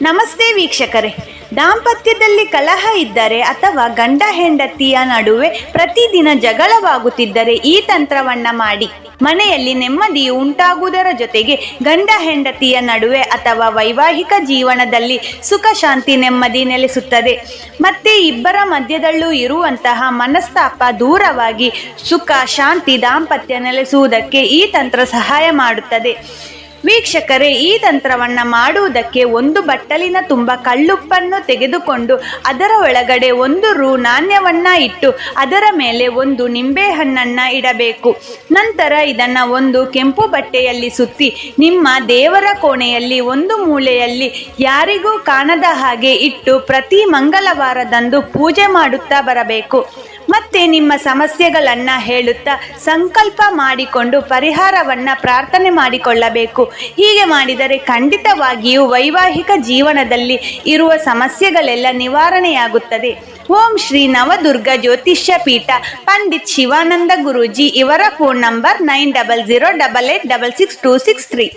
ನಮಸ್ತೆ ವೀಕ್ಷಕರೇ. ದಾಂಪತ್ಯದಲ್ಲಿ ಕಲಹ ಇದ್ದರೆ ಅಥವಾ ಗಂಡ ಹೆಂಡತಿಯ ನಡುವೆ ಪ್ರತಿದಿನ ಜಗಳವಾಗುತ್ತಿದ್ದರೆ ಈ ತಂತ್ರವನ್ನ ಮಾಡಿ. ಮನೆಯಲ್ಲಿ ನೆಮ್ಮದಿಯು ಉಂಟಾಗುವುದರ ಜೊತೆಗೆ ಗಂಡ ಹೆಂಡತಿಯ ನಡುವೆ ಅಥವಾ ವೈವಾಹಿಕ ಜೀವನದಲ್ಲಿ ಸುಖ ಶಾಂತಿ ನೆಮ್ಮದಿ ನೆಲೆಸುತ್ತದೆ. ಮತ್ತೆ ಇಬ್ಬರ ಮಧ್ಯದಲ್ಲೂ ಇರುವಂತಹ ಮನಸ್ತಾಪ ದೂರವಾಗಿ ಸುಖ ಶಾಂತಿ ದಾಂಪತ್ಯ ನೆಲೆಸುವುದಕ್ಕೆ ಈ ತಂತ್ರ ಸಹಾಯ ಮಾಡುತ್ತದೆ. ವೀಕ್ಷಕರೇ, ಈ ತಂತ್ರವನ್ನು ಮಾಡುವುದಕ್ಕೆ ಒಂದು ಬಟ್ಟಲಿನ ತುಂಬ ಕಲ್ಲುಪ್ಪನ್ನು ತೆಗೆದುಕೊಂಡು ಅದರ ಒಳಗಡೆ 1 ರೂ ನಾಣ್ಯವನ್ನ ಇಟ್ಟು ಅದರ ಮೇಲೆ 1 ನಿಂಬೆಹಣ್ಣನ್ನು ಇಡಬೇಕು. ನಂತರ ಇದನ್ನು ಒಂದು ಕೆಂಪು ಬಟ್ಟೆಯಲ್ಲಿ ಸುತ್ತಿ ನಿಮ್ಮ ದೇವರ ಕೋಣೆಯಲ್ಲಿ ಒಂದು ಮೂಲೆಯಲ್ಲಿ ಯಾರಿಗೂ ಕಾಣದ ಹಾಗೆ ಇಟ್ಟು ಪ್ರತಿ ಮಂಗಳವಾರದಂದು ಪೂಜೆ ಮಾಡುತ್ತಾ ಬರಬೇಕು. ಮತ್ತೆ ನಿಮ್ಮ ಸಮಸ್ಯೆಗಳನ್ನು ಹೇಳುತ್ತಾ ಸಂಕಲ್ಪ ಮಾಡಿಕೊಂಡು ಪರಿಹಾರವನ್ನು ಪ್ರಾರ್ಥನೆ ಮಾಡಿಕೊಳ್ಳಬೇಕು. ಹೀಗೆ ಮಾಡಿದರೆ ಖಂಡಿತವಾಗಿಯೂ ವೈವಾಹಿಕ ಜೀವನದಲ್ಲಿ ಇರುವ ಸಮಸ್ಯೆಗಳೆಲ್ಲ ನಿವಾರಣೆಯಾಗುತ್ತದೆ. ಓಂ ಶ್ರೀ ನವದುರ್ಗ ಜ್ಯೋತಿಷ್ಯ ಪೀಠ, ಪಂಡಿತ್ ಶಿವಾನಂದ ಗುರೂಜಿ. ಇವರ ಫೋನ್ ನಂಬರ್ 9008866263.